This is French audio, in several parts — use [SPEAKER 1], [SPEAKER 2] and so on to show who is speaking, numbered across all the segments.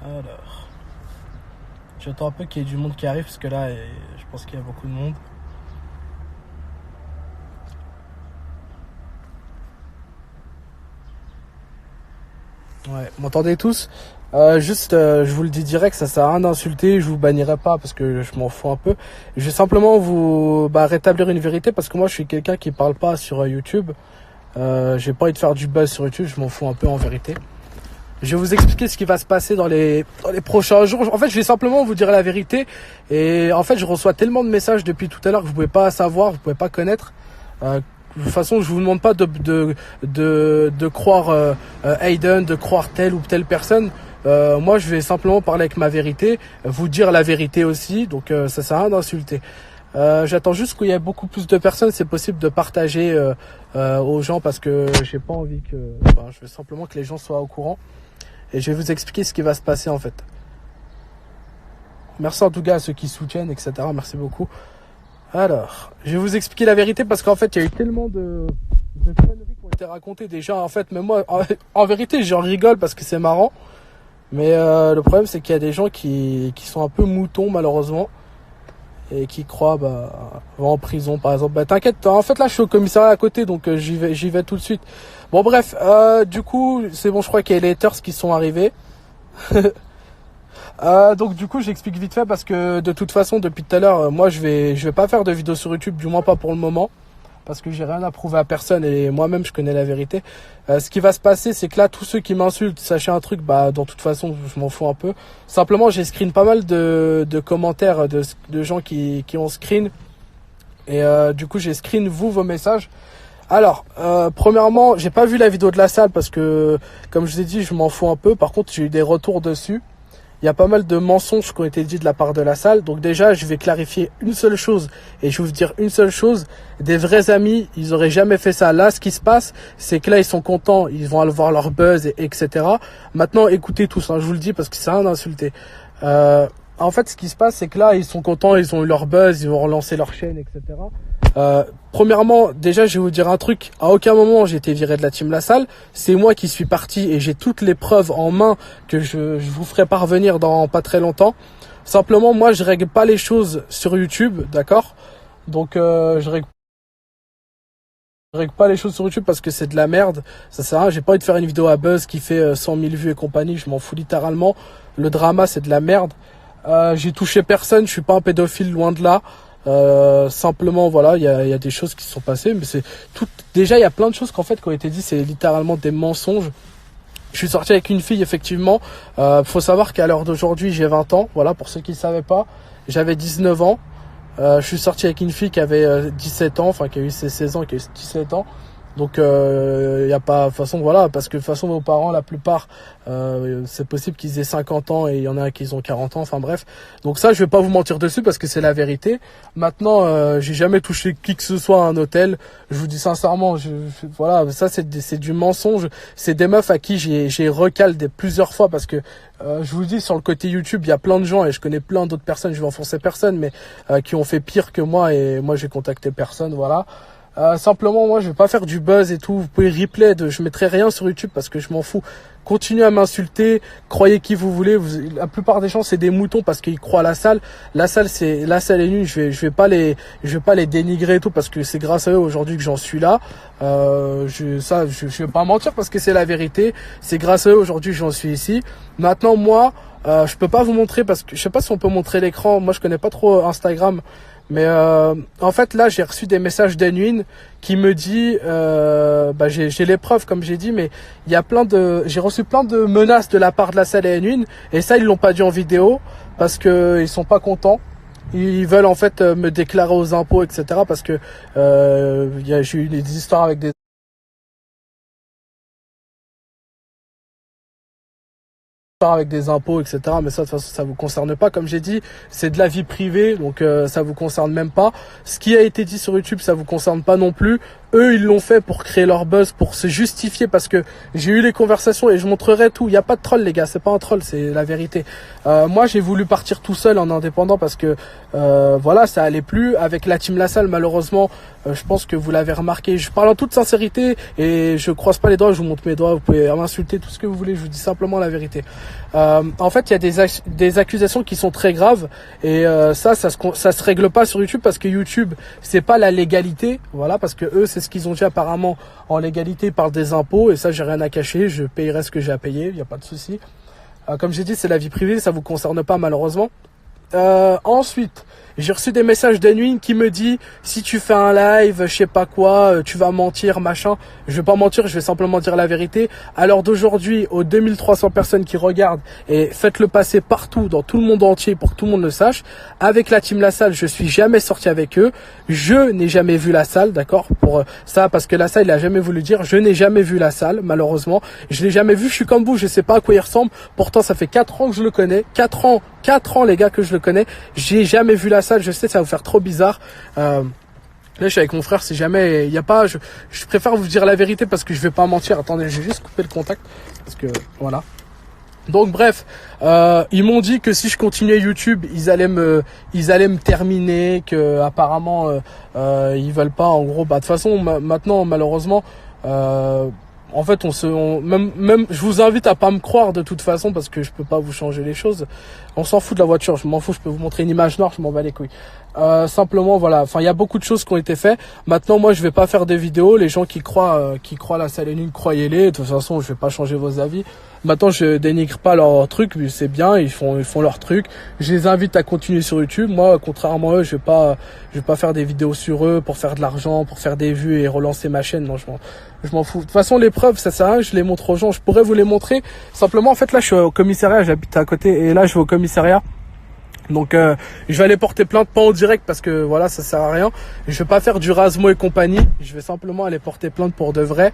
[SPEAKER 1] Alors, j'attends un peu qu'il y ait du monde qui arrive parce que là, je pense qu'il y a beaucoup de monde. Ouais, vous m'entendez tous? Je vous le dis direct, ça sert à rien d'insulter, je vous bannirai pas parce que je m'en fous un peu. Je vais simplement vous rétablir une vérité parce que moi je suis quelqu'un qui parle pas sur YouTube. J'ai pas envie de faire du buzz sur YouTube, je m'en fous un peu en vérité. Je vais vous expliquer ce qui va se passer dans les prochains jours. En fait, je vais simplement vous dire la vérité. Et en fait, je reçois tellement de messages depuis tout à l'heure que vous pouvez pas savoir, vous pouvez pas connaître. De toute façon, je vous demande pas de croire Hayden, de croire telle ou telle personne. Moi, je vais simplement parler avec ma vérité, vous dire la vérité aussi. Donc, ça sert à rien d'insulter. J'attends juste qu'il y ait beaucoup plus de personnes. C'est possible de partager aux gens parce que j'ai pas envie que. Enfin, je veux simplement que les gens soient au courant. Et je vais vous expliquer ce qui va se passer en fait. Merci en tout cas à ceux qui soutiennent, etc. Merci beaucoup. Alors, je vais vous expliquer la vérité parce qu'en fait, il y a eu tellement de conneries qui ont été racontées déjà. En fait, même moi, en vérité, j'en rigole parce que c'est marrant. Mais le problème, c'est qu'il y a des gens qui sont un peu moutons, malheureusement. Et qui croient, vont en prison, par exemple. T'inquiète, en fait, là, je suis au commissariat à côté, donc j'y vais tout de suite. Bon, bref, du coup, c'est bon, je crois qu'il y a les haters qui sont arrivés. Donc du coup j'explique vite fait parce que de toute façon depuis tout à l'heure moi je vais pas faire de vidéo sur YouTube, du moins pas pour le moment, parce que j'ai rien à prouver à personne et moi-même je connais la vérité. Ce qui va se passer c'est que là tous ceux qui m'insultent, sachez un truc, dans toute façon je m'en fous un peu. Simplement j'ai screen pas mal de commentaires de gens qui ont screen et du coup j'ai screen vos messages. Alors, premièrement, j'ai pas vu la vidéo de la salle parce que, comme je vous ai dit, je m'en fous un peu. Par contre, j'ai eu des retours dessus. Il y a pas mal de mensonges qui ont été dits de la part de la salle. Donc déjà, je vais clarifier une seule chose. Et je vais vous dire une seule chose. Des vrais amis, ils auraient jamais fait ça. Là, ce qui se passe, c'est que là, ils sont contents. Ils vont aller voir leur buzz, etc. Maintenant, écoutez tous. Je vous le dis parce que c'est rien d'insulter. En fait, ce qui se passe, c'est que là, ils sont contents. Ils ont eu leur buzz. Ils vont relancer leur chaîne, etc. Premièrement, déjà, je vais vous dire un truc. À aucun moment, j'ai été viré de la team La Salle. C'est moi qui suis parti et j'ai toutes les preuves en main que je vous ferai parvenir dans pas très longtemps. Simplement, moi, je règle pas les choses sur YouTube, d'accord? Donc, je règle pas les choses sur YouTube parce que c'est de la merde. Ça sert à rien. J'ai pas envie de faire une vidéo à buzz qui fait 100 000 vues et compagnie. Je m'en fous littéralement. Le drama, c'est de la merde. J'ai touché personne. Je suis pas un pédophile, loin de là. Simplement voilà, il y a des choses qui se sont passées, mais c'est tout. Déjà, il y a plein de choses qui ont été dit, c'est littéralement des mensonges. Je suis sorti avec une fille, effectivement. Faut savoir qu'à l'heure d'aujourd'hui, j'ai 20 ans. Voilà, pour ceux qui ne savaient pas, j'avais 19 ans. Je suis sorti avec une fille qui avait 17 ans, enfin qui a eu ses 16 ans, qui a eu 17 ans. Donc y a pas, de toute façon voilà, parce que de toute façon vos parents, la plupart, c'est possible qu'ils aient 50 ans et il y en a qui ont 40 ans, enfin bref. Donc ça, je vais pas vous mentir dessus parce que c'est la vérité. Maintenant, j'ai jamais touché qui que ce soit à un hôtel. Je vous dis sincèrement, voilà, ça c'est du mensonge. C'est des meufs à qui j'ai recalé plusieurs fois parce que je vous dis sur le côté YouTube, il y a plein de gens et je connais plein d'autres personnes. Je vais enfoncer personne, mais qui ont fait pire que moi et moi j'ai contacté personne, voilà. Simplement moi je vais pas faire du buzz et tout. Vous pouvez replay, je mettrai rien sur YouTube parce que je m'en fous. Continuez à m'insulter, croyez qui vous voulez. La plupart des gens c'est des moutons parce qu'ils croient à la salle. La salle est nulle. Je vais pas les dénigrer et tout parce que c'est grâce à eux aujourd'hui que j'en suis là. Je vais pas mentir parce que c'est la vérité. C'est grâce à eux aujourd'hui que j'en suis ici. Maintenant moi je peux pas vous montrer parce que je sais pas si on peut montrer l'écran. Moi je connais pas trop Instagram. Mais en fait là j'ai reçu des messages d'Enwin qui me dit j'ai les preuves comme j'ai dit, mais il y a j'ai reçu plein de menaces de la part de la salle et Enwin, et ça ils l'ont pas dit en vidéo parce que ils sont pas contents. Ils veulent en fait me déclarer aux impôts, etc. parce que j'ai eu des histoires avec des impôts, etc. Mais ça, de toute façon, ça vous concerne pas. Comme j'ai dit, c'est de la vie privée, donc ça vous concerne même pas. Ce qui a été dit sur YouTube, ça vous concerne pas non plus. Eux, ils l'ont fait pour créer leur buzz, pour se justifier, parce que j'ai eu les conversations et je montrerai tout. Il y a pas de troll, les gars, c'est pas un troll, c'est la vérité. Moi, j'ai voulu partir tout seul en indépendant parce que voilà, ça allait plus avec la team La Salle. Malheureusement, je pense que vous l'avez remarqué. Je parle en toute sincérité et je croise pas les doigts, je vous montre mes doigts. Vous pouvez m'insulter, tout ce que vous voulez. Je vous dis simplement la vérité. En fait, il y a des accusations qui sont très graves et ça se règle pas sur YouTube parce que YouTube, c'est pas la légalité, voilà, parce que eux, c'est ce qu'ils ont dit apparemment en légalité, ils parlent des impôts et ça, j'ai rien à cacher, je payerai ce que j'ai à payer, il y a pas de souci. Comme j'ai dit, c'est la vie privée, ça vous concerne pas malheureusement. Ensuite, j'ai reçu des messages d'Enwin qui me dit si tu fais un live, je sais pas quoi, tu vas mentir, machin. Je vais pas mentir, je vais simplement dire la vérité. À l'heure d'aujourd'hui, aux 2300 personnes qui regardent, et faites-le passer partout, dans tout le monde entier pour que tout le monde le sache. Avec la team La Salle, je suis jamais sorti avec eux. Je n'ai jamais vu La Salle, d'accord, pour ça, parce que La Salle, il a jamais voulu dire. Je n'ai jamais vu La Salle, malheureusement. Je l'ai jamais vu. Je suis comme vous, je sais pas à quoi il ressemble. Pourtant, ça fait 4 ans que je le connais. 4 ans les gars que je le connais. J'ai jamais vu La Salle. Je sais, ça va vous faire trop bizarre. Là, je suis avec mon frère. Si jamais il y a pas, je préfère vous dire la vérité parce que je vais pas mentir. Attendez, j'ai juste coupé le contact parce que voilà. Donc bref, ils m'ont dit que si je continuais YouTube, ils allaient me terminer, que apparemment ils veulent pas. En gros, bah de toute façon, maintenant malheureusement. En fait, même, je vous invite à pas me croire de toute façon parce que je peux pas vous changer les choses. On s'en fout de la voiture, je m'en fous, je peux vous montrer une image noire, je m'en bats les couilles. Simplement, voilà. Enfin, il y a beaucoup de choses qui ont été faites. Maintenant, moi, je vais pas faire des vidéos. Les gens qui croient La Salle est nulle, croyez-les. De toute façon, je vais pas changer vos avis. Maintenant, je dénigre pas leur truc, mais c'est bien, ils font leur truc. Je les invite à continuer sur YouTube. Moi, contrairement à eux, je vais pas faire des vidéos sur eux pour faire de l'argent, pour faire des vues et relancer ma chaîne. Non, je m'en fous. De toute façon, les preuves, ça sert à rien, je les montre aux gens. Je pourrais vous les montrer. Simplement, en fait, là, je suis au commissariat, j'habite à côté, et là, je vais au commissariat. Donc, je vais aller porter plainte, pas en direct, parce que, voilà, ça sert à rien. Je vais pas faire du Rasmo et compagnie. Je vais simplement aller porter plainte pour de vrai.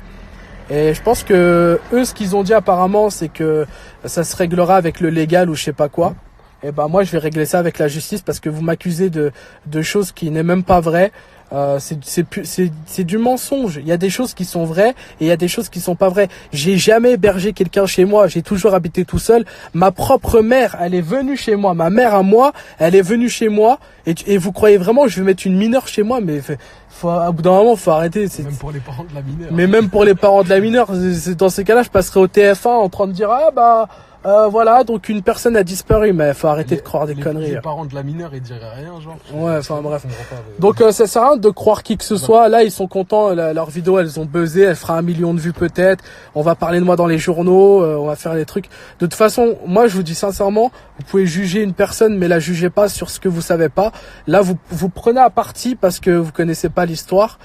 [SPEAKER 1] Et je pense que eux, ce qu'ils ont dit apparemment, c'est que ça se réglera avec le légal ou je sais pas quoi. Et ben moi, je vais régler ça avec la justice parce que vous m'accusez de choses qui n'est même pas vraies. C'est du mensonge. Il y a des choses qui sont vraies et il y a des choses qui sont pas vraies. J'ai jamais hébergé quelqu'un chez moi. J'ai toujours habité tout seul. Ma propre mère, elle est venue chez moi. Ma mère à moi, elle est venue chez moi. Et vous croyez vraiment que je vais mettre une mineure chez moi? Mais au bout d'un moment, faut arrêter.
[SPEAKER 2] Même pour les parents de la mineure.
[SPEAKER 1] Mais même pour les parents de la mineure, dans ces cas-là, je passerai au TF1 en train de dire voilà, donc une personne a disparu, mais faut arrêter de croire des conneries.
[SPEAKER 2] Les parents de la mineure, ils diraient rien, genre.
[SPEAKER 1] Ouais, enfin bref. Donc ça sert à rien de croire qui que ce soit. Là, ils sont contents. Leurs vidéos, elles ont buzzé. Elles fera 1 million de vues peut-être. On va parler de moi dans les journaux. On va faire des trucs. De toute façon, moi, je vous dis sincèrement, vous pouvez juger une personne, mais la jugez pas sur ce que vous savez pas. Là, vous prenez à partie parce que vous connaissez pas l'histoire.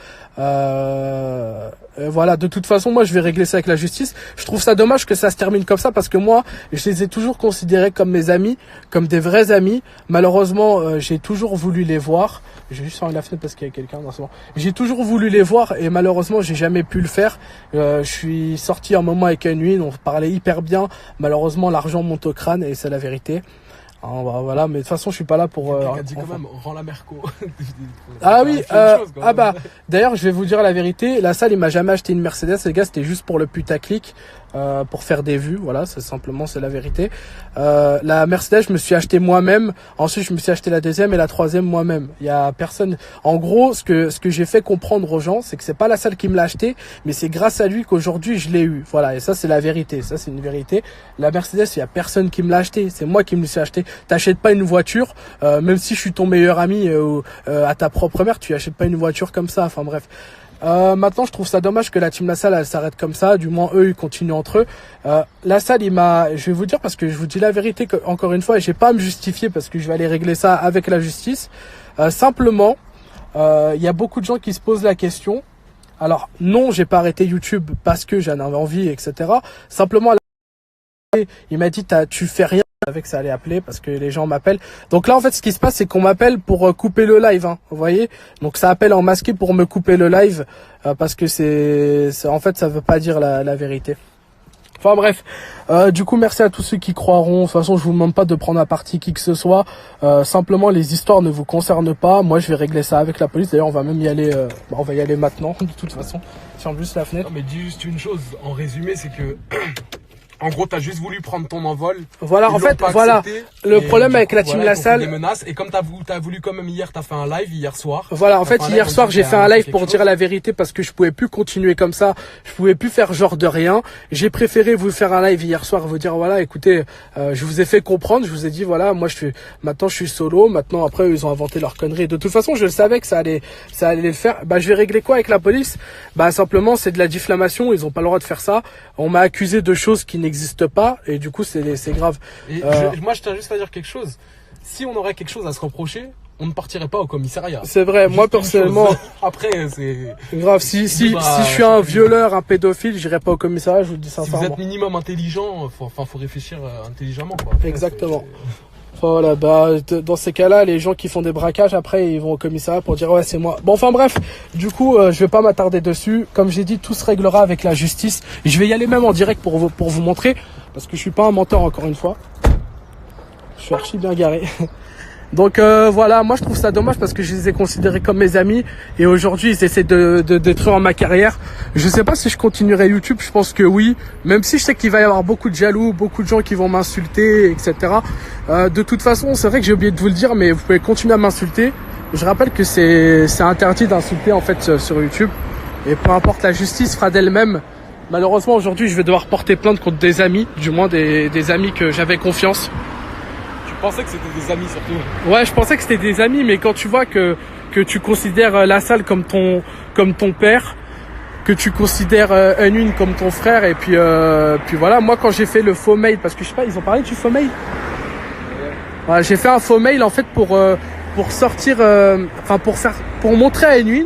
[SPEAKER 1] Voilà, de toute façon, moi, je vais régler ça avec la justice. Je trouve ça dommage que ça se termine comme ça parce que moi, je les ai toujours considérés comme mes amis, comme des vrais amis. Malheureusement, j'ai toujours voulu les voir. Je vais juste fermer la fenêtre parce qu'il y a quelqu'un dans ce moment. J'ai toujours voulu les voir et malheureusement, j'ai jamais pu le faire. Je suis sorti un moment avec Enwin, on parlait hyper bien. Malheureusement, l'argent monte au crâne et c'est la vérité. Voilà, mais de toute façon, je suis pas là pour.
[SPEAKER 2] Quelqu'un dit quand même, rends la Merco.
[SPEAKER 1] Ah oui, d'ailleurs, je vais vous dire la vérité. La Salle, il m'a jamais acheté une Mercedes, les gars, c'était juste pour le putaclic, pour faire des vues. Voilà, c'est la vérité. La Mercedes, je me suis acheté moi-même. Ensuite, je me suis acheté la deuxième et la troisième moi-même. Il y a personne. En gros, ce que j'ai fait comprendre aux gens, c'est que c'est pas La Salle qui me l'a acheté, mais c'est grâce à lui qu'aujourd'hui je l'ai eu. Voilà, et ça, c'est la vérité. Ça, c'est une vérité. La Mercedes, il y a personne qui me l'a acheté. C'est moi qui me suis acheté. T'achètes pas une voiture, même si je suis ton meilleur ami à ta propre mère, tu achètes pas une voiture comme ça. Enfin bref. Maintenant, je trouve ça dommage que la team La Salle, elle s'arrête comme ça. Du moins, eux, ils continuent entre eux. La Salle, je vais vous dire parce que je vous dis la vérité encore une fois, et j'ai pas à me justifier parce que je vais aller régler ça avec la justice. Simplement, il y a beaucoup de gens qui se posent la question. Alors, non, j'ai pas arrêté YouTube parce que j'en avais envie, etc. Simplement, il m'a dit, tu fais rien. Je savais que ça allait appeler parce que les gens m'appellent. Donc là, en fait, ce qui se passe, c'est qu'on m'appelle pour couper le live, hein, vous voyez. Donc ça appelle en masqué pour me couper le live parce que en fait, ça veut pas dire la vérité. Enfin bref, du coup, merci à tous ceux qui croiront. De toute façon, je vous demande pas de prendre à partie qui que ce soit. Simplement, les histoires ne vous concernent pas. Moi, je vais régler ça avec la police. D'ailleurs, on va même y aller. On va y aller maintenant, de toute façon. Ferme juste la fenêtre.
[SPEAKER 2] Non, mais dis juste une chose. En résumé, c'est que En gros, t'as juste voulu prendre ton envol.
[SPEAKER 1] Voilà,
[SPEAKER 2] Ils
[SPEAKER 1] en
[SPEAKER 2] l'ont
[SPEAKER 1] fait,
[SPEAKER 2] pas
[SPEAKER 1] voilà.
[SPEAKER 2] accepté.
[SPEAKER 1] Le
[SPEAKER 2] Et
[SPEAKER 1] problème
[SPEAKER 2] du
[SPEAKER 1] avec
[SPEAKER 2] coup,
[SPEAKER 1] la team
[SPEAKER 2] voilà,
[SPEAKER 1] La
[SPEAKER 2] ils t'ont fait
[SPEAKER 1] Salle.
[SPEAKER 2] des menaces. Et comme t'as voulu quand même hier, t'as fait un live hier soir.
[SPEAKER 1] Voilà, en fait,
[SPEAKER 2] T'as fait un
[SPEAKER 1] hier
[SPEAKER 2] live,
[SPEAKER 1] soir,
[SPEAKER 2] on dit
[SPEAKER 1] j'ai
[SPEAKER 2] qu'il
[SPEAKER 1] fait
[SPEAKER 2] y a
[SPEAKER 1] un live
[SPEAKER 2] quelque
[SPEAKER 1] pour
[SPEAKER 2] chose.
[SPEAKER 1] dire la vérité parce que je pouvais plus continuer comme ça. Je pouvais plus faire genre de rien. J'ai préféré vous faire un live hier soir, vous dire voilà, écoutez, je vous ai fait comprendre, je vous ai dit voilà, moi maintenant je suis solo. Maintenant après ils ont inventé leur connerie. De toute façon, je savais que ça allait le faire. Bah je vais régler quoi avec la police? Bah simplement c'est de la diffamation. Ils ont pas le droit de faire ça. On m'a accusé de choses qui n'existent pas et du coup c'est grave.
[SPEAKER 2] Et moi, je tiens juste à dire quelque chose. Si on aurait quelque chose à se reprocher, on ne partirait pas au commissariat.
[SPEAKER 1] C'est vrai.
[SPEAKER 2] Juste
[SPEAKER 1] Moi
[SPEAKER 2] une
[SPEAKER 1] personnellement,
[SPEAKER 2] chose. Après, c'est
[SPEAKER 1] grave. Si je suis un violeur, un pédophile, j'irai pas au commissariat. Je vous le dis
[SPEAKER 2] si vous
[SPEAKER 1] sincèrement.
[SPEAKER 2] êtes minimum intelligent, faut réfléchir intelligemment, quoi. Après,
[SPEAKER 1] Exactement. Voilà, bah dans ces cas-là, les gens qui font des braquages, après ils vont au commissariat pour dire ouais c'est moi. Bon enfin bref, du coup je vais pas m'attarder dessus. Comme j'ai dit, tout se réglera avec la justice. Je vais y aller même en direct pour vous montrer, parce que je suis pas un menteur encore une fois. Je suis archi bien garé. Donc voilà, moi je trouve ça dommage parce que je les ai considérés comme mes amis et aujourd'hui ils essaient de détruire ma carrière. Je sais pas si je continuerai YouTube, je pense que oui, même si je sais qu'il va y avoir beaucoup de jaloux, beaucoup de gens qui vont m'insulter, etc. De toute façon, c'est vrai que j'ai oublié de vous le dire, mais vous pouvez continuer à m'insulter. Je rappelle que c'est interdit d'insulter en fait sur YouTube et peu importe, la justice fera d'elle-même. Malheureusement aujourd'hui je vais devoir porter plainte contre des amis, du moins des amis que j'avais confiance.
[SPEAKER 2] Je pensais que c'était des amis surtout.
[SPEAKER 1] Ouais, je pensais que c'était des amis, mais quand tu vois que tu considères La Salle comme ton père, que tu considères Unwin comme ton frère, et puis voilà, moi quand j'ai fait le faux mail, parce que je sais pas, ils ont parlé du faux mail. Ouais, j'ai fait un faux mail en fait pour sortir, pour montrer à Unwin.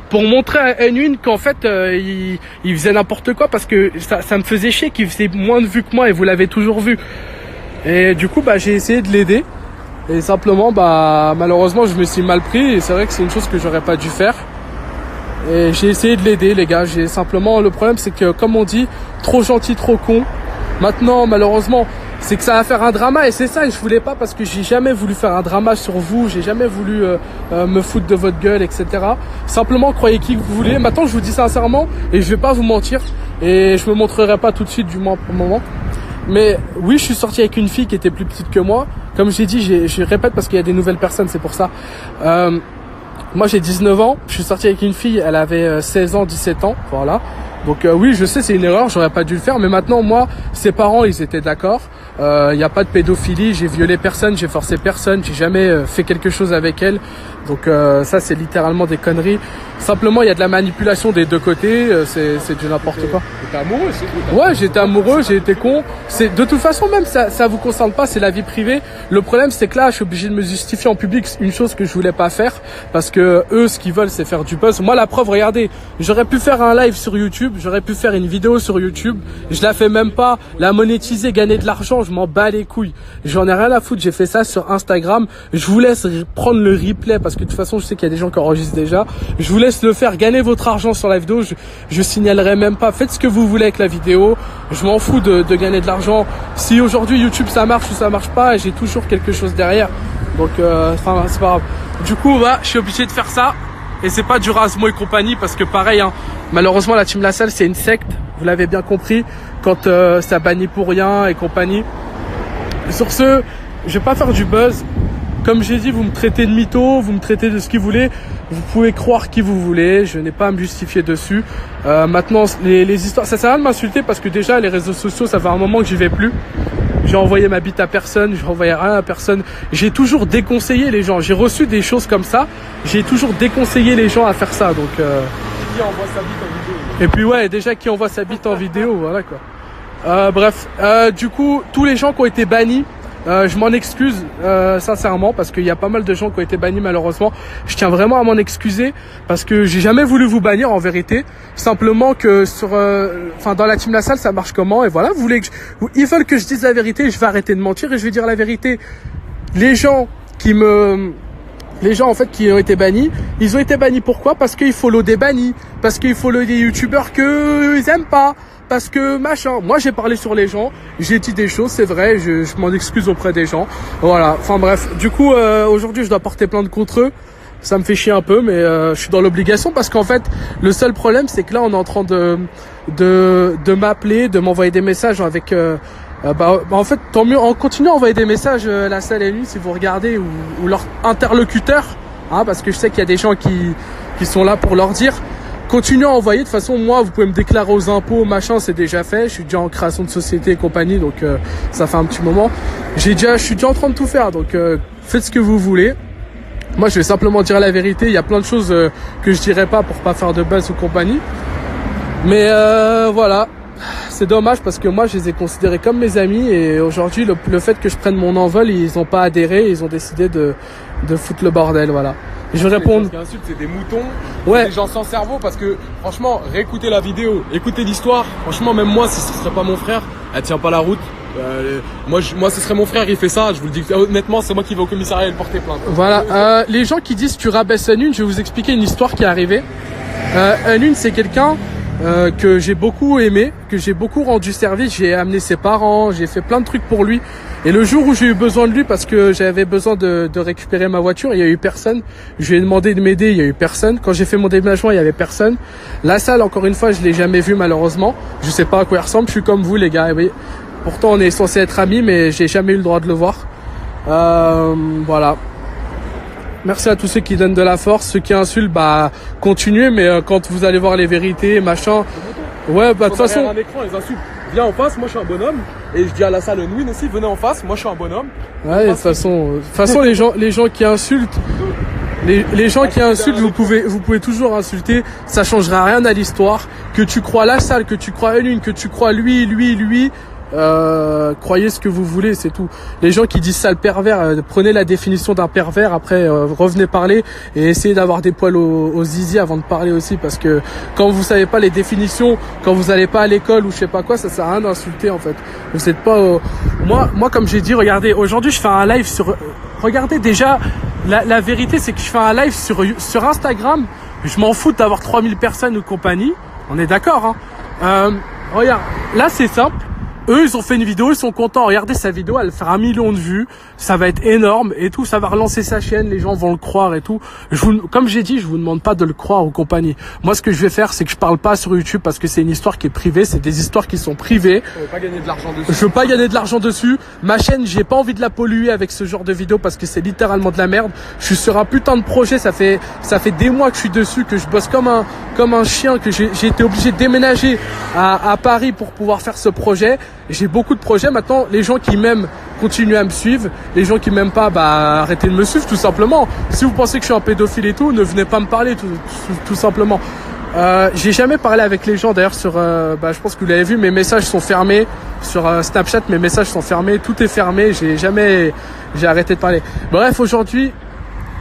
[SPEAKER 1] Pour montrer à Unwin qu'en fait il faisait n'importe quoi, parce que ça me faisait chier qu'il faisait moins de vues que moi, et vous l'avez toujours vu. Et du coup bah j'ai essayé de l'aider et simplement bah malheureusement je me suis mal pris, et c'est vrai que c'est une chose que j'aurais pas dû faire. Et j'ai essayé de l'aider les gars, j'ai simplement, le problème c'est que comme on dit, trop gentil trop con. Maintenant malheureusement c'est que ça va faire un drama, et c'est ça, et je voulais pas, parce que j'ai jamais voulu faire un drama sur vous, j'ai jamais voulu me foutre de votre gueule, etc. Simplement croyez qui vous voulez. Maintenant je vous dis sincèrement, et je vais pas vous mentir, et je me montrerai pas tout de suite du moins pour le moment. Mais oui, je suis sorti avec une fille qui était plus petite que moi. Comme j'ai dit, je répète parce qu'il y a des nouvelles personnes, c'est pour ça. Moi j'ai 19 ans, je suis sorti avec une fille, elle avait 16 ans, 17 ans, voilà. Donc oui, je sais, c'est une erreur, j'aurais pas dû le faire, mais maintenant moi, ses parents, ils étaient d'accord. Il n'y a pas de pédophilie, j'ai violé personne, j'ai forcé personne, j'ai jamais fait quelque chose avec elle. Donc ça c'est littéralement des conneries. Simplement il y a de la manipulation des deux côtés, c'est du n'importe quoi.
[SPEAKER 2] T'étais amoureux, c'est tout.
[SPEAKER 1] Ouais, j'étais amoureux, j'ai été con. C'est de toute façon même ça vous concerne pas, c'est la vie privée. Le problème c'est que là, je suis obligé de me justifier en public, une chose que je voulais pas faire, parce que eux ce qu'ils veulent c'est faire du buzz. Moi la preuve, regardez, j'aurais pu faire un live sur YouTube, j'aurais pu faire une vidéo sur YouTube, je la fais même pas, la monétiser, gagner de l'argent, je m'en bats les couilles. J'en ai rien à foutre, j'ai fait ça sur Instagram. Je vous laisse prendre le replay parce que de toute façon je sais qu'il y a des gens qui enregistrent déjà. Je vous laisse le faire, gagner votre argent sur la vidéo, je signalerai même pas. Faites ce que vous voulez avec la vidéo, je m'en fous de gagner de l'argent. Si aujourd'hui YouTube ça marche ou ça marche pas, j'ai toujours quelque chose derrière. Donc enfin c'est pas grave. Du coup bah, je suis obligé de faire ça. Et c'est pas du Rasmo et compagnie, parce que pareil hein, malheureusement la team La Salle c'est une secte, vous l'avez bien compris, quand ça bannit pour rien et compagnie. Sur ce, je vais pas faire du buzz. Comme j'ai dit, vous me traitez de mytho, vous me traitez de ce que vous voulez. Vous pouvez croire qui vous voulez, je n'ai pas à me justifier dessus. Maintenant, les histoires, ça sert à rien de m'insulter, parce que déjà les réseaux sociaux, ça fait un moment que j'y vais plus. J'ai envoyé ma bite à personne, j'ai envoyé rien à personne. J'ai toujours déconseillé les gens. J'ai reçu des choses comme ça, j'ai toujours déconseillé les gens à faire ça. Donc,
[SPEAKER 2] Qui envoie sa bite en vidéo.
[SPEAKER 1] et puis ouais, déjà qui envoie sa bite en vidéo, voilà quoi. Bref, du coup, tous les gens qui ont été bannis, je m'en excuse sincèrement, parce qu'il y a pas mal de gens qui ont été bannis malheureusement. Je tiens vraiment à m'en excuser, parce que j'ai jamais voulu vous bannir en vérité. Simplement que sur, dans la team La Salle ça marche comment, et voilà, ils veulent que je dise la vérité, je vais arrêter de mentir et je vais dire la vérité. Les gens en fait qui ont été bannis, ils ont été bannis pourquoi? Parce qu'ils follow des bannis, parce qu'ils follow des youtubeurs que ils aiment pas, parce que machin. Moi j'ai parlé sur les gens, j'ai dit des choses, c'est vrai, je m'en excuse auprès des gens. Voilà, enfin bref, du coup aujourd'hui je dois porter plainte contre eux, Ça me fait chier un peu, mais je suis dans l'obligation parce qu'en fait, le seul problème, c'est que là, on est en train de m'appeler, de m'envoyer des messages avec... en fait, tant mieux, en continuant à envoyer des messages la salle et nuit, si vous regardez, ou leur interlocuteur, hein, parce que je sais qu'il y a des gens qui sont là pour leur dire. Continuez à envoyer. De toute façon, moi, vous pouvez me déclarer aux impôts, machin, c'est déjà fait. Je suis déjà en création de société et compagnie, donc ça fait un petit moment. Je suis déjà en train de tout faire, donc faites ce que vous voulez. Moi, je vais simplement dire la vérité. Il y a plein de choses que je dirais pas pour pas faire de buzz ou compagnie. Mais voilà, c'est dommage parce que moi, je les ai considérés comme mes amis et aujourd'hui, le fait que je prenne mon envol, ils ont pas adhéré. Ils ont décidé de foutre le bordel, voilà. Je vais répondre.
[SPEAKER 2] Les gens qui insultent, c'est des moutons,
[SPEAKER 1] ouais.
[SPEAKER 2] Des gens sans cerveau parce que franchement, réécoutez la vidéo, écoutez l'histoire. Franchement, même moi, si ce serait pas mon frère, elle tient pas la route. Moi, ce serait mon frère, il fait ça. Je vous le dis honnêtement, c'est moi qui vais au commissariat et le porter plainte.
[SPEAKER 1] Voilà. Les gens qui disent tu rabaisses Unune, je vais vous expliquer une histoire qui est arrivée. Unune, c'est quelqu'un que j'ai beaucoup aimé, que j'ai beaucoup rendu service. J'ai amené ses parents, j'ai fait plein de trucs pour lui. Et le jour où j'ai eu besoin de lui parce que j'avais besoin de récupérer ma voiture, il y a eu personne. Je lui ai demandé de m'aider, il y a eu personne. Quand j'ai fait mon déménagement, il y avait personne. La salle, encore une fois, je l'ai jamais vue malheureusement. Je sais pas à quoi il ressemble. Je suis comme vous les gars. Oui. Pourtant, on est censé être amis, mais j'ai jamais eu le droit de le voir. Voilà. Merci à tous ceux qui donnent de la force, ceux qui insultent, continuez. Mais quand vous allez voir les vérités, machin. Ouais, de toute façon.
[SPEAKER 2] Un écran, ils insultent. Viens en face, moi je suis un bonhomme. Et je dis à la salle Unwin aussi, venez en face, moi je suis un bonhomme.
[SPEAKER 1] Ouais, de toute façon, les gens qui insultent, les gens qui insultent, vous pouvez toujours insulter. Ça changera rien à l'histoire. Que tu crois la salle, que tu crois Unwin, que tu crois lui. Croyez ce que vous voulez, c'est tout. Les gens qui disent sale pervers, prenez la définition d'un pervers, après revenez parler et essayez d'avoir des poils au zizi avant de parler aussi, parce que quand vous savez pas les définitions, quand vous allez pas à l'école ou je sais pas quoi, ça sert à rien d'insulter en fait. Vous êtes pas moi comme j'ai dit, regardez, aujourd'hui je fais un live sur regardez déjà la vérité, c'est que je fais un live sur Instagram, je m'en fous d'avoir 3000 personnes ou compagnie, on est d'accord hein. Regarde, là c'est simple. Eux, ils ont fait une vidéo, ils sont contents. Regardez sa vidéo, elle va faire 1 million de vues. Ça va être énorme et tout. Ça va relancer sa chaîne. Les gens vont le croire et tout. Comme j'ai dit, je vous demande pas de le croire ou compagnie. Moi, ce que je vais faire, c'est que je parle pas sur YouTube parce que c'est une histoire qui est privée. C'est des histoires qui sont privées.
[SPEAKER 2] On veut pas gagner de l'argent dessus.
[SPEAKER 1] Je veux pas gagner de l'argent dessus. Ma chaîne, j'ai pas envie de la polluer avec ce genre de vidéos parce que c'est littéralement de la merde. Je suis sur un putain de projet. Ça fait des mois que je suis dessus, que je bosse comme un chien, que j'ai été obligé de déménager à Paris pour pouvoir faire ce projet. J'ai beaucoup de projets. Maintenant, les gens qui m'aiment continuent à me suivre. Les gens qui m'aiment pas, arrêtez de me suivre tout simplement. Si vous pensez que je suis un pédophile et tout, ne venez pas me parler tout simplement. J'ai jamais parlé avec les gens d'ailleurs sur je pense que vous l'avez vu, mes messages sont fermés sur Snapchat, mes messages sont fermés, tout est fermé, j'ai arrêté de parler. Bref, aujourd'hui,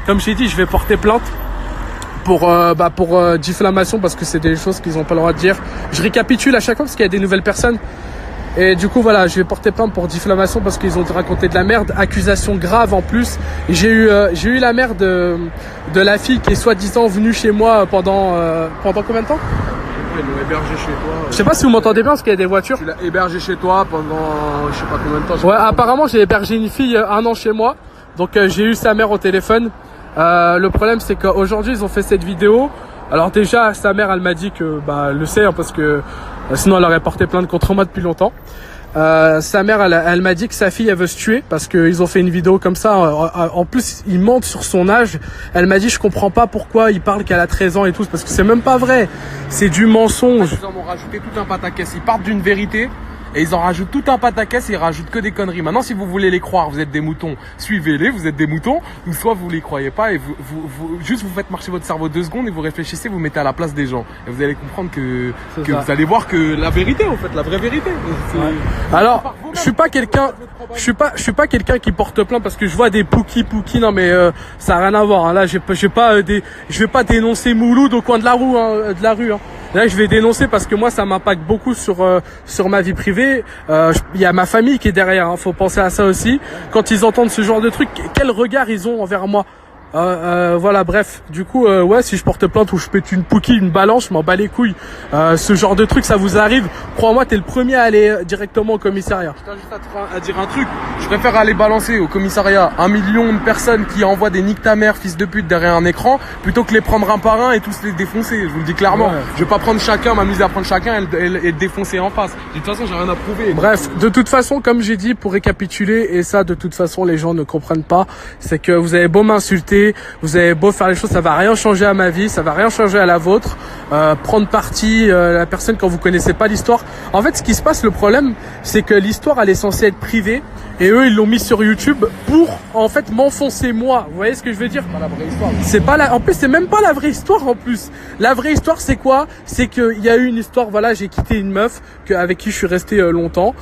[SPEAKER 1] comme j'ai dit, je vais porter plainte pour diffamation parce que c'est des choses qu'ils ont pas le droit de dire. Je récapitule à chaque fois parce qu'il y a des nouvelles personnes. Et du coup voilà, je vais porter plainte pour diffamation parce qu'ils ont raconté de la merde, accusation grave en plus. Et j'ai eu la mère de la fille qui est soi-disant venue chez moi pendant combien de temps?
[SPEAKER 2] Ils l'ont hébergé chez toi.
[SPEAKER 1] Je sais pas si vous m'entendez bien parce qu'il y a des voitures.
[SPEAKER 2] Tu l'as hébergé chez toi pendant je sais pas combien de temps.
[SPEAKER 1] Ouais, apparemment j'ai hébergé une fille 1 an chez moi. Donc j'ai eu sa mère au téléphone. Le problème c'est qu'aujourd'hui ils ont fait cette vidéo. Alors déjà sa mère elle m'a dit que elle le sait hein, parce que sinon elle aurait porté plainte contre moi depuis longtemps. Sa mère elle m'a dit que sa fille elle veut se tuer parce qu'ils ont fait une vidéo comme ça. En plus ils mentent sur son âge. Elle m'a dit je comprends pas pourquoi ils parlent qu'elle a 13 ans et tout parce que c'est même pas vrai. C'est du mensonge.
[SPEAKER 2] Ils en ont rajouté tout un pataquès. Ils partent d'une vérité. Et ils en rajoutent tout un pataquès et ils rajoutent que des conneries. Maintenant, si vous voulez les croire, vous êtes des moutons, suivez-les, vous êtes des moutons. Ou soit vous les croyez pas et vous faites marcher votre cerveau 2 secondes et vous réfléchissez, vous mettez à la place des gens. Et vous allez comprendre que vous allez voir que la vérité, en fait, la vraie vérité.
[SPEAKER 1] Ouais. Alors, je suis pas quelqu'un qui porte plainte parce que je vois des pouki. Non, mais, ça a rien à voir, hein. Là, je vais pas dénoncer Mouloud au coin de la rue, hein. Là, je vais dénoncer parce que moi, ça m'impacte beaucoup sur ma vie privée. Il y a ma famille qui est derrière. Hein. Faut penser à ça aussi. Quand ils entendent ce genre de truc, quel regard ils ont envers moi? Voilà, bref. Du coup, ouais, si je porte plainte ou je pète une pouquille, une balance, je m'en bats les couilles. Ce genre de truc, ça vous arrive. Crois-moi, t'es le premier à aller directement au commissariat.
[SPEAKER 2] Je tiens juste à dire un truc. Je préfère aller balancer au commissariat 1 million de personnes qui envoient des nique ta mère, fils de pute, derrière un écran, plutôt que les prendre un par un et tous les défoncer. Je vous le dis clairement. Ouais. Je vais pas prendre chacun, m'amuser à prendre chacun et le défoncer en face. De toute façon, j'ai rien à prouver.
[SPEAKER 1] Bref, de toute façon, comme j'ai dit, pour récapituler, et ça, de toute façon, les gens ne comprennent pas, c'est que vous avez beau m'insulter, vous avez beau faire les choses, ça va rien changer à ma vie, ça va rien changer à la vôtre. Prendre parti la personne quand vous connaissez pas l'histoire. En fait, ce qui se passe, le problème, c'est que l'histoire, elle est censée être privée, et eux, ils l'ont mis sur YouTube pour, en fait, m'enfoncer moi. Vous voyez ce que je veux dire?
[SPEAKER 2] C'est pas la vraie histoire.
[SPEAKER 1] C'est pas la, en plus, c'est même pas la vraie histoire, en plus. La vraie histoire, c'est quoi? C'est qu'il y a eu une histoire, voilà, j'ai quitté une meuf avec qui je suis resté longtemps.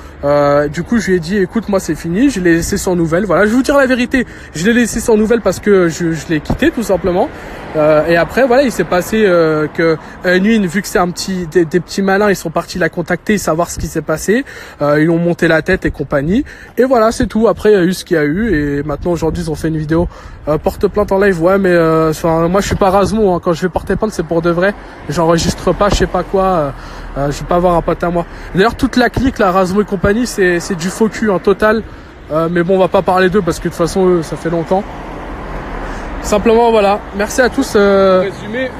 [SPEAKER 1] Du coup, je lui ai dit, écoute, moi, c'est fini, je l'ai laissé sans nouvelles. Voilà, je vais vous dire la vérité. Je l'ai laissé sans nouvelles parce que je l'ai quitté, tout simplement. Et après, voilà, il s'est passé que Nuin, vu que c'est des petits malins, ils sont partis la contacter, savoir ce qui s'est passé. Ils ont monté la tête et compagnie. Et voilà, c'est tout. Après, il y a eu ce qu'il y a eu. Et maintenant, aujourd'hui, ils ont fait une vidéo porte plainte en live. Ouais, mais moi, je suis pas Razmo. Hein. Quand je vais porter plainte, c'est pour de vrai. J'enregistre pas, je sais pas quoi. Je vais pas avoir un pote à moi. D'ailleurs, toute la clique, la Razmo et compagnie, c'est du faux cul, total. Mais bon, on va pas parler d'eux parce que de toute façon, eux, ça fait longtemps. Simplement, voilà. Merci à tous.
[SPEAKER 2] Pour résumer,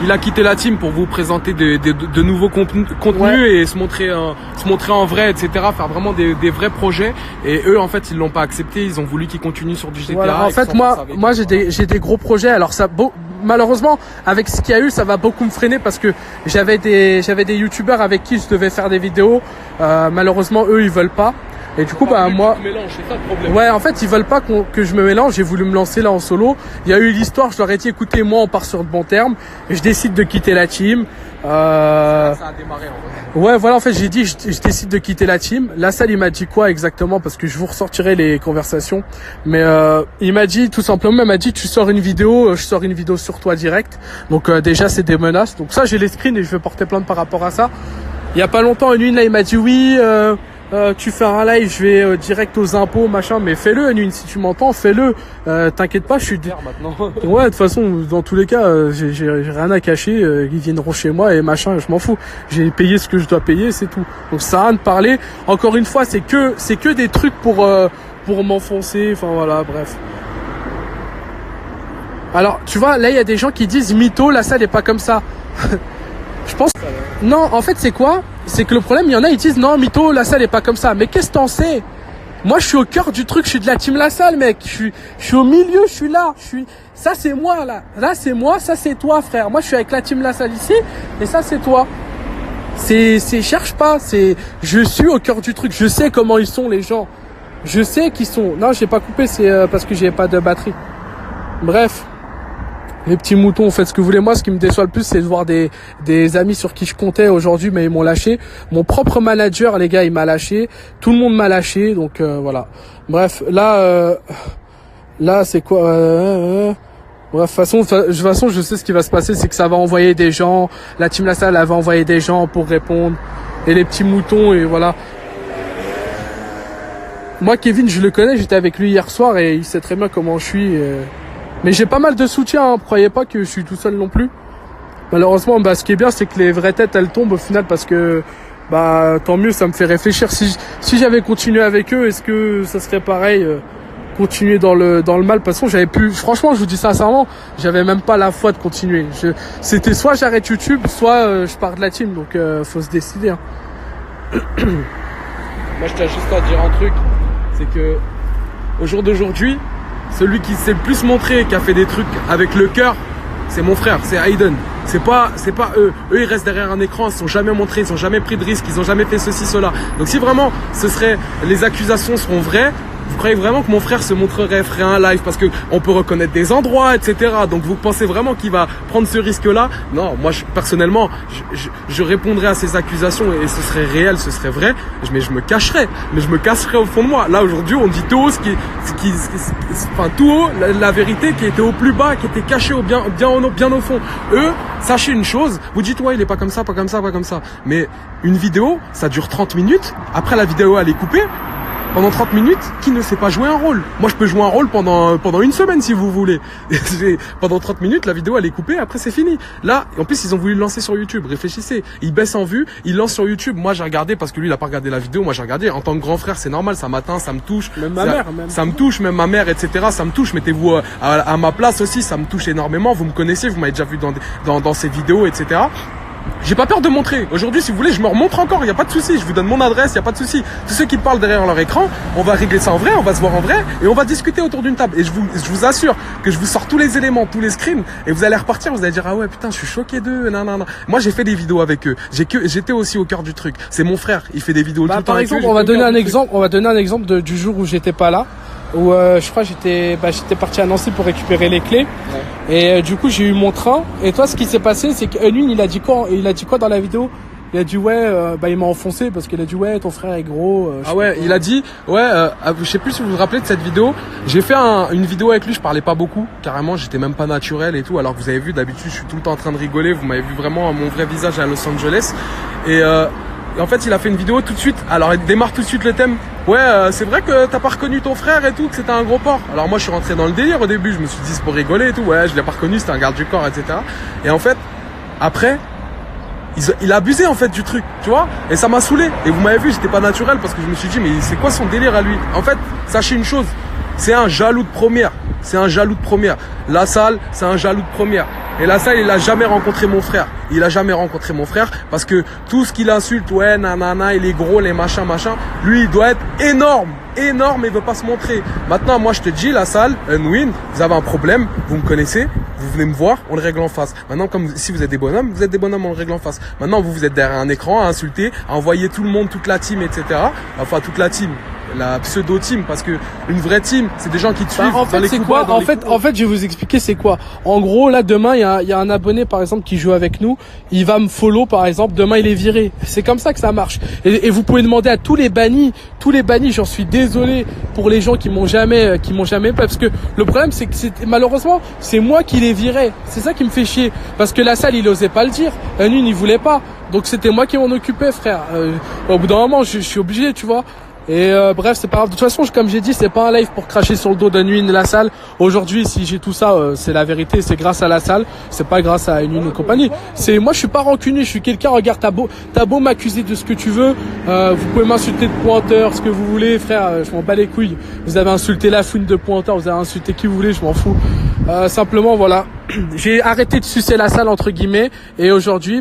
[SPEAKER 2] il a quitté la team pour vous présenter de nouveaux contenus ouais. Et se montrer en vrai, etc. Faire vraiment des vrais projets. Et eux, en fait, ils l'ont pas accepté. Ils ont voulu qu'ils continuent sur du GTA.
[SPEAKER 1] Voilà. En fait, moi, j'ai des gros projets. Alors ça, malheureusement, avec ce qu'il y a eu, ça va beaucoup me freiner parce que j'avais des youtubeurs avec qui je devais faire des vidéos. Malheureusement, eux, ils veulent pas. Et du coup, moi, ouais, en fait, ils veulent pas que je me mélange. J'ai voulu me lancer là en solo. Il y a eu l'histoire. Je leur ai dit, écoutez, moi, on part sur de bons termes. Et je décide de quitter la team.
[SPEAKER 2] Ça a démarré en
[SPEAKER 1] vrai. Ouais, voilà. En fait, j'ai dit, je décide de quitter la team. La salle, il m'a dit quoi exactement? Parce que je vous ressortirai les conversations. Mais il m'a dit tout simplement, il m'a dit, tu sors une vidéo, je sors une vidéo sur toi direct. Donc déjà, c'est des menaces. Donc ça, j'ai les screens et je vais porter plainte par rapport à ça. Il y a pas longtemps, une là, il m'a dit oui. Tu fais un live, je vais direct aux impôts, machin, mais fais-le, Nuin, si tu m'entends, fais-le. T'inquiète pas, je suis
[SPEAKER 2] maintenant.
[SPEAKER 1] Ouais, de toute façon, dans tous les cas, j'ai rien à cacher. Ils viendront chez moi et machin, je m'en fous. J'ai payé ce que je dois payer, c'est tout. Donc ça sert à rien de parler. Encore une fois, c'est que des trucs pour m'enfoncer. Enfin voilà, bref. Alors, tu vois, là, il y a des gens qui disent mytho, la salle est pas comme ça. Je pense. Non, en fait, c'est quoi? C'est que le problème, il y en a, ils disent non, mytho, la salle est pas comme ça. Mais qu'est-ce que t'en sais? Moi, je suis au cœur du truc, je suis de la team La Salle, mec. Je suis au milieu, je suis là. Ça, c'est moi, là. Là, c'est moi, ça, c'est toi, frère. Moi, je suis avec la team La Salle ici, et ça, c'est toi. Cherche pas. Je suis au cœur du truc. Je sais comment ils sont, les gens. Je sais qu'ils sont. Non, j'ai pas coupé, c'est parce que j'ai pas de batterie. Bref. Les petits moutons, faites ce que vous voulez. Moi, ce qui me déçoit le plus, c'est de voir des amis sur qui je comptais aujourd'hui, mais ils m'ont lâché. Mon propre manager, les gars, il m'a lâché. Tout le monde m'a lâché, donc voilà. Bref, là, c'est quoi Bref, de toute façon, je sais ce qui va se passer, c'est que ça va envoyer des gens. La team La Salle, elle va envoyer des gens pour répondre. Et les petits moutons, et voilà. Moi, Kevin, je le connais. J'étais avec lui hier soir et il sait très bien comment je suis. Mais j'ai pas mal de soutien, hein. Croyez pas que je suis tout seul non plus. Malheureusement, ce qui est bien, c'est que les vraies têtes, elles tombent au final parce que, tant mieux, ça me fait réfléchir. Si j'avais continué avec eux, est-ce que ça serait pareil, continuer dans le mal? De toute façon, franchement, je vous dis sincèrement, j'avais même pas la foi de continuer. C'était soit j'arrête YouTube, soit je pars de la team. Donc, faut se décider, hein.
[SPEAKER 2] Moi, je tiens juste à dire un truc, c'est que, au jour d'aujourd'hui, celui qui s'est le plus montré, qui a fait des trucs avec le cœur, c'est mon frère, c'est Aiden. C'est pas eux. Eux, ils restent derrière un écran, ils se sont jamais montrés, ils ont jamais pris de risques, ils ont jamais fait ceci, cela. Donc si vraiment les accusations seront vraies, vous croyez vraiment que mon frère se montrerait, ferait un live parce que on peut reconnaître des endroits, etc. Donc vous pensez vraiment qu'il va prendre ce risque-là? Non, moi personnellement, je répondrais à ces accusations et ce serait réel, ce serait vrai. Mais je me cacherais au fond de moi. Là aujourd'hui, on dit tout haut tout haut, la vérité qui était au plus bas, qui était cachée bien au fond. Eux, sachez une chose, vous dites ouais, il est pas comme ça, pas comme ça. Mais une vidéo, ça dure 30 minutes. Après la vidéo, elle est coupée. pendant 30 minutes, qui ne sait pas jouer un rôle? Moi, je peux jouer un rôle pendant une semaine si vous voulez. Pendant 30 minutes, la vidéo elle est coupée, après c'est fini. Là, en plus, ils ont voulu le lancer sur YouTube. Réfléchissez. Ils baissent en vue, ils lancent sur YouTube. Moi, j'ai regardé parce que lui, il a pas regardé la vidéo. Moi, j'ai regardé. En tant que grand frère, c'est normal, ça m'atteint, ça me touche.
[SPEAKER 1] Même ma mère, même.
[SPEAKER 2] Ça me touche, même ma mère, etc. Ça me touche. Mettez-vous à ma place aussi, ça me touche énormément. Vous me connaissez, vous m'avez déjà vu dans ces vidéos, etc. J'ai pas peur de montrer. Aujourd'hui, si vous voulez, je me remontre encore. Il y a pas de souci. Je vous donne mon adresse. Il y a pas de souci. Tous ceux qui parlent derrière leur écran, on va régler ça en vrai. On va se voir en vrai et on va discuter autour d'une table. Et je vous assure que je vous sors tous les éléments, tous les screens et vous allez repartir. Vous allez dire ah ouais putain, je suis choqué d'eux. Non. Moi, j'ai fait des vidéos avec eux. J'étais aussi au cœur du truc. C'est mon frère. Il fait des vidéos tout le temps.
[SPEAKER 1] Par exemple, on va donner un exemple du jour où j'étais pas là. Où je crois j'étais parti à Nancy pour récupérer les clés. Ouais. Et du coup j'ai eu mon train. Et toi, ce qui s'est passé, c'est qu'Unwin il a dit quoi dans la vidéo? Il a dit il m'a enfoncé parce qu'il a dit ouais ton frère est gros.
[SPEAKER 2] Il a dit je sais plus si vous vous rappelez de cette vidéo. J'ai fait une vidéo avec lui, je parlais pas beaucoup, carrément, j'étais même pas naturel et tout. Alors que vous avez vu, d'habitude je suis tout le temps en train de rigoler. Vous m'avez vu vraiment mon vrai visage à Los Angeles. Et en fait, il a fait une vidéo tout de suite. Alors, il démarre tout de suite le thème. Ouais, c'est vrai que t'as pas reconnu ton frère et tout, que c'était un gros porc. Alors moi, je suis rentré dans le délire au début. Je me suis dit, c'est pour rigoler et tout. Ouais, je l'ai pas reconnu, c'était un garde du corps, etc. Et en fait, après, il a abusé en fait du truc, tu vois. Et ça m'a saoulé. Et vous m'avez vu, j'étais pas naturel parce que je me suis dit, mais c'est quoi son délire à lui? En fait, sachez une chose, c'est un jaloux de première. C'est un jaloux de première. La Salle, c'est un jaloux de première. Et La Salle, il a jamais rencontré mon frère. Il a jamais rencontré mon frère parce que tout ce qu'il insulte, ouais, nanana, il est gros, les machins, lui, il doit être énorme et il veut pas se montrer. Maintenant, moi, je te dis, La Salle, Unwin, vous avez un problème, vous me connaissez, vous venez me voir, on le règle en face. Maintenant, comme si vous êtes des bonhommes, on le règle en face. Maintenant, vous êtes derrière un écran à insulter, à envoyer tout le monde, toute la team, etc. Enfin, toute la team. La pseudo-team, parce que une vraie team, c'est des gens qui te suivent.
[SPEAKER 1] En fait, c'est quoi? En fait, je vais vous expliquer c'est quoi. En gros, là, demain, il y a un abonné, par exemple, qui joue avec nous. Il va me follow, par exemple. Demain, il est viré. C'est comme ça que ça marche. Et vous pouvez demander à tous les bannis, j'en suis désolé pour les gens qui m'ont jamais, parce que le problème, c'est que malheureusement, c'est moi qui les virais. C'est ça qui me fait chier. Parce que La Salle, il osait pas le dire. Unwin, il voulait pas. Donc, c'était moi qui m'en occupais, frère. Au bout d'un moment, je suis obligé, tu vois. Et bref, c'est pas grave. De toute façon, comme j'ai dit, c'est pas un live pour cracher sur le dos d'Unwin et La Salle. Aujourd'hui, si j'ai tout ça, c'est la vérité. C'est grâce à La Salle. C'est pas grâce à Unwin et compagnie. Moi, je suis pas rancunier. Je suis quelqu'un. Regarde, t'as beau m'accuser de ce que tu veux. Vous pouvez m'insulter de pointeur, ce que vous voulez, frère. Je m'en bats les couilles. Vous avez insulté la fouine de pointeur. Vous avez insulté qui vous voulez. Je m'en fous. Simplement, voilà. J'ai arrêté de sucer La Salle entre guillemets et aujourd'hui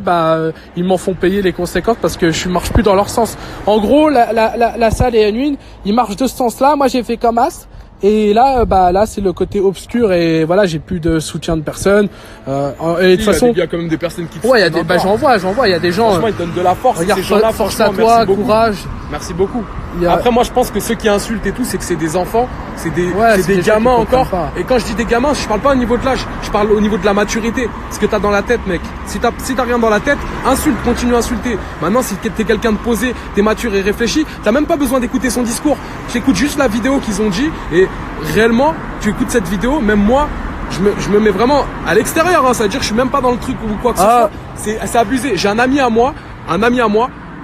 [SPEAKER 1] ils m'en font payer les conséquences parce que je marche plus dans leur sens. En gros la Salle et Unwin ils marchent de ce sens-là. Moi j'ai fait comme As et là c'est le côté obscur et voilà j'ai plus de soutien de personne. Et de toute façon
[SPEAKER 2] il y a quand même des personnes qui te
[SPEAKER 1] ouais il y a des j'en vois il y a des gens.
[SPEAKER 2] Franchement ils donnent de la force.
[SPEAKER 1] Regarde, force à toi, courage.
[SPEAKER 2] Merci beaucoup. Après moi je pense que ceux qui insultent et tout c'est que c'est des enfants, c'est des gamins encore. Et quand je dis des gamins, je parle pas au niveau de l'âge, je parle au niveau de la maturité. Ce que t'as dans la tête mec. Si t'as rien dans la tête, insulte, continue à insulter. Maintenant si t'es quelqu'un de posé, t'es mature et réfléchi, t'as même pas besoin d'écouter son discours. J'écoute juste la vidéo qu'ils ont dit et réellement tu écoutes cette vidéo, même moi je me mets vraiment à l'extérieur, hein, ça veut dire que je suis même pas dans le truc ou quoi que ce soit. C'est abusé. J'ai un ami à moi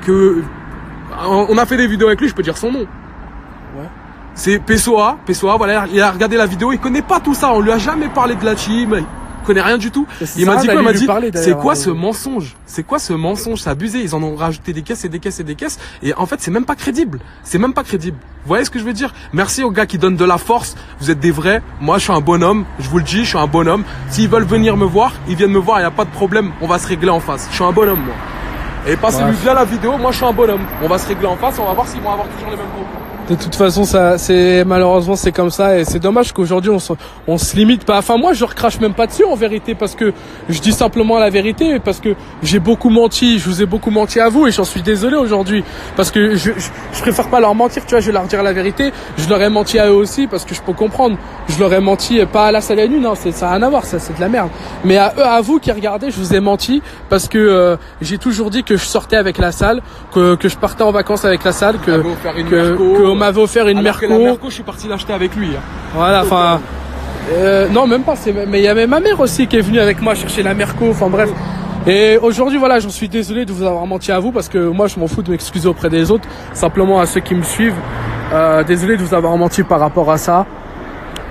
[SPEAKER 2] que on a fait des vidéos avec lui, je peux dire son nom. Ouais. C'est Pessoa, voilà, il a regardé la vidéo, il connaît pas tout ça, on lui a jamais parlé de la team, il connaît rien du tout. Il m'a dit quoi? Il m'a dit c'est quoi ce mensonge? C'est quoi ce mensonge? C'est abusé, ils en ont rajouté des caisses et des caisses et des caisses et en fait c'est même pas crédible. Vous voyez ce que je veux dire? Merci aux gars qui donnent de la force, vous êtes des vrais. Moi je suis un bonhomme, je vous le dis, je suis un bonhomme. S'ils veulent venir me voir, ils viennent me voir, il y a pas de problème, on va se régler en face. Je suis un bonhomme moi. Et passez-lui bien la vidéo, moi je suis un bonhomme. On va se régler en face, on va voir s'ils vont avoir toujours les mêmes propos.
[SPEAKER 1] De toute façon, malheureusement c'est comme ça et c'est dommage qu'aujourd'hui on se limite pas. Enfin moi je recrache même pas dessus en vérité parce que je dis simplement la vérité parce que j'ai beaucoup menti, je vous ai beaucoup menti à vous et j'en suis désolé aujourd'hui parce que je préfère pas leur mentir, tu vois, je vais leur dire la vérité. Je leur ai menti à eux aussi parce que je peux comprendre. Je leur ai menti pas à La Salle et à Unwin, non, ça n'a rien à voir, ça c'est de la merde. Mais à vous qui regardez, je vous ai menti parce que j'ai toujours dit que je sortais avec La Salle, que je partais en vacances avec La Salle, que on m'avait offert une Merco.
[SPEAKER 2] La Merco, je suis parti l'acheter avec lui. Hein.
[SPEAKER 1] Voilà, enfin, non même pas. Mais il y avait ma mère aussi qui est venue avec moi chercher la Merco. Enfin bref. Et aujourd'hui, voilà, j'en suis désolé de vous avoir menti à vous parce que moi, je m'en fous de m'excuser auprès des autres. Simplement à ceux qui me suivent. Désolé de vous avoir menti par rapport à ça.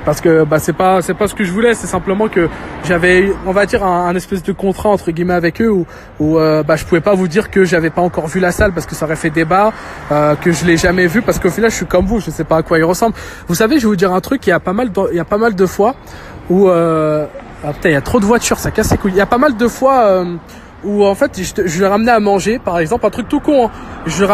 [SPEAKER 1] Parce que bah c'est pas ce que je voulais, c'est simplement que j'avais, on va dire, un espèce de contrat entre guillemets avec eux où bah je pouvais pas vous dire que j'avais pas encore vu la salle parce que ça aurait fait débat, que je l'ai jamais vu parce qu'au final je suis comme vous, je sais pas à quoi il ressemble. Vous savez, je vais vous dire un truc, il y a pas mal de fois où ah putain, il y a trop de voitures, ça casse les couilles. Il y a pas mal de fois où en fait je le ramenais à manger, par exemple, un truc tout con, hein. Je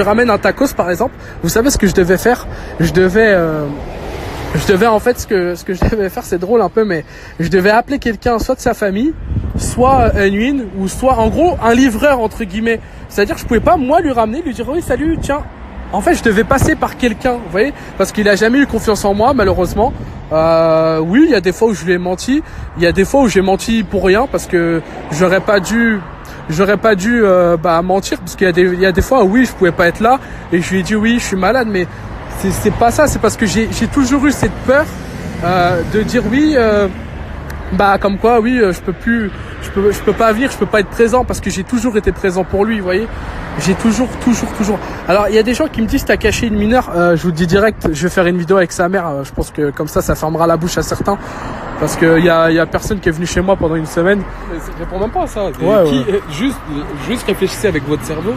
[SPEAKER 1] ramène un tacos par exemple. Vous savez ce que je devais faire? Je devais en fait ce que je devais faire, c'est drôle un peu, mais je devais appeler quelqu'un, soit de sa famille, soit Unwin, ou soit en gros un livreur entre guillemets. C'est-à-dire que je pouvais pas moi lui ramener, lui dire oui salut tiens. En fait je devais passer par quelqu'un, vous voyez, parce qu'il a jamais eu confiance en moi malheureusement. Oui, il y a des fois où je lui ai menti, il y a des fois où j'ai menti pour rien parce que j'aurais pas dû mentir parce qu'il y a des fois où oui je pouvais pas être là et je lui ai dit oui je suis malade, mais c'est pas ça, c'est parce que j'ai toujours eu cette peur de dire oui comme quoi oui je peux pas venir, je peux pas être présent parce que j'ai toujours été présent pour lui, vous voyez. J'ai toujours. Alors il y a des gens qui me disent t'as caché une mineure, je vous dis direct, je vais faire une vidéo avec sa mère, je pense que comme ça fermera la bouche à certains parce que y a personne qui est venu chez moi pendant une semaine.
[SPEAKER 2] Mais réponds même pas à ça.
[SPEAKER 1] Ouais.
[SPEAKER 2] Juste réfléchissez avec votre cerveau.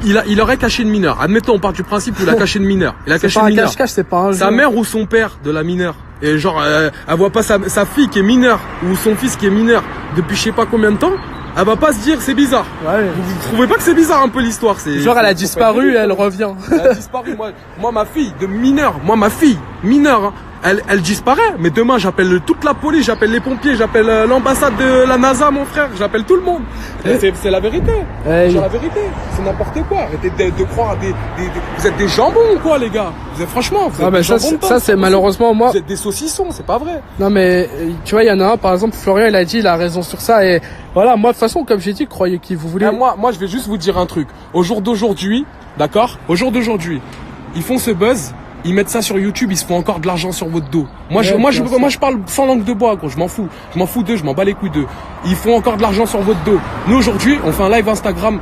[SPEAKER 2] Il aurait caché une mineure. Admettons, on part du principe où il a caché une mineure. Il a caché une mineure.
[SPEAKER 1] Cache-cache, c'est pas un jeu.
[SPEAKER 2] Sa mère ou son père de la mineure. Et genre, elle voit pas sa fille qui est mineure ou son fils qui est mineur depuis je sais pas combien de temps. Elle va pas se dire c'est bizarre.
[SPEAKER 1] Ouais.
[SPEAKER 2] Vous trouvez pas que c'est bizarre un peu l'histoire?
[SPEAKER 1] Genre elle a disparu et elle revient.
[SPEAKER 2] Elle a disparu. Moi ma fille de mineur, mineure. Hein. Elle disparaît, mais demain j'appelle toute la police, j'appelle les pompiers, j'appelle l'ambassade de la NASA, mon frère, j'appelle tout le monde. C'est la vérité. C'est la vérité. C'est n'importe quoi. Arrêtez de croire à vous êtes des jambons ou quoi, les gars? Franchement, vous êtes des jambons.
[SPEAKER 1] Ça c'est malheureusement moi.
[SPEAKER 2] Vous êtes des saucissons, c'est pas vrai.
[SPEAKER 1] Non mais tu vois, il y en a un par exemple, Florian, il a dit, il a raison sur ça et voilà, moi de toute façon comme j'ai dit, croyez qui vous voulez.
[SPEAKER 2] Moi je vais juste vous dire un truc. Au jour d'aujourd'hui, d'accord? Au jour d'aujourd'hui, ils font ce buzz. Ils mettent ça sur YouTube, ils se font encore de l'argent sur votre dos. Moi, je parle sans langue de bois, gros. Je m'en fous. Je m'en fous d'eux, je m'en bats les couilles d'eux. Ils font encore de l'argent sur votre dos. Nous, aujourd'hui, on fait un live Instagram.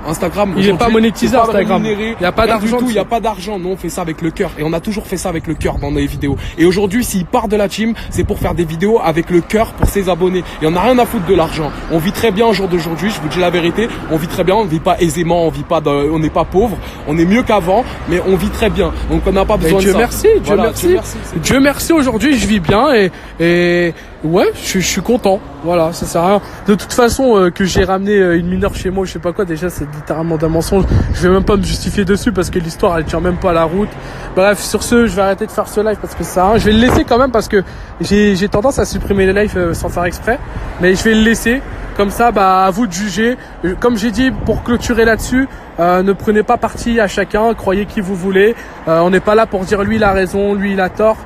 [SPEAKER 1] Il est pas monétisé, Instagram. Il n'y a pas d'argent.
[SPEAKER 2] Il n'y a pas d'argent. Nous, on fait ça avec le cœur. Et on a toujours fait ça avec le cœur dans nos vidéos. Et aujourd'hui, s'il part de la team, c'est pour faire des vidéos avec le cœur pour ses abonnés. Et on n'a rien à foutre de l'argent. On vit très bien au jour d'aujourd'hui. Je vous dis la vérité. On vit très bien. On vit pas aisément. On n'est pas pauvre. On est mieux qu'avant. Mais on vit très bien. Donc, on n'a pas besoin de ça.
[SPEAKER 1] Dieu merci. Dieu merci, aujourd'hui je vis bien et ouais, je suis content. Voilà, ça sert à rien. De toute façon, que j'ai ramené une mineure chez moi, je sais pas quoi, déjà c'est littéralement d'un mensonge. Je vais même pas me justifier dessus parce que l'histoire elle tient même pas la route. Bref, sur ce, je vais arrêter de faire ce live parce que ça sert à rien. Je vais le laisser quand même parce que j'ai tendance à supprimer les lives sans faire exprès. Mais je vais le laisser. Comme ça, à vous de juger. Comme j'ai dit, pour clôturer là-dessus, ne prenez pas parti à chacun, croyez qui vous voulez. On n'est pas là pour dire lui il a raison, lui il a tort.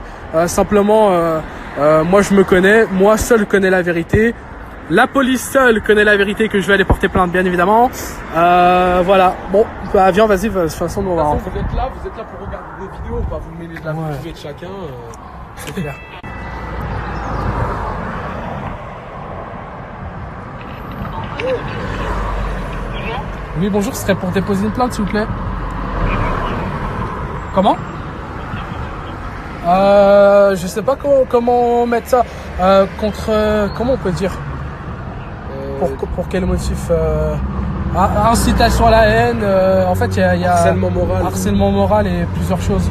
[SPEAKER 1] Simplement, moi je me connais, moi seul connais la vérité. La police seule connaît la vérité que je vais aller porter plainte, bien évidemment. Voilà. Bon, viens, vas-y. De toute façon, on va rentrer.
[SPEAKER 2] Vous êtes là pour regarder des vidéos, pas vous mêler de la vie de chacun.
[SPEAKER 1] C'est clair. Oui, bonjour, ce serait pour déposer une plainte, s'il vous plaît. Comment? Je sais pas comment mettre ça. Comment on peut dire? Pour quel motif? Incitation à la haine. En fait, il y a harcèlement moral et plusieurs choses.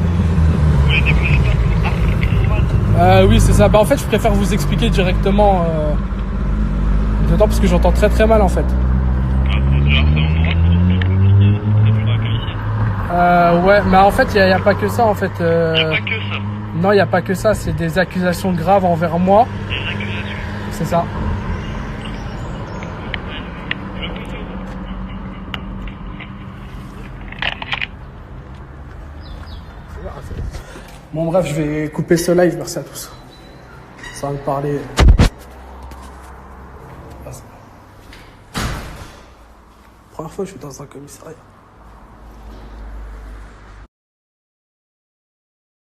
[SPEAKER 1] Oui, c'est ça. En fait, je préfère vous expliquer directement dedans parce que j'entends très très mal en fait. Ouais, mais en fait, il n'y a pas que ça en fait.
[SPEAKER 3] Il n'y a pas que ça.
[SPEAKER 1] Non, il n'y a pas que ça. C'est des accusations graves envers moi.
[SPEAKER 3] Des accusations.
[SPEAKER 1] C'est ça. Bon bref, je vais couper ce live. Merci à tous. Ça va me parler. Première fois que je suis dans un commissariat.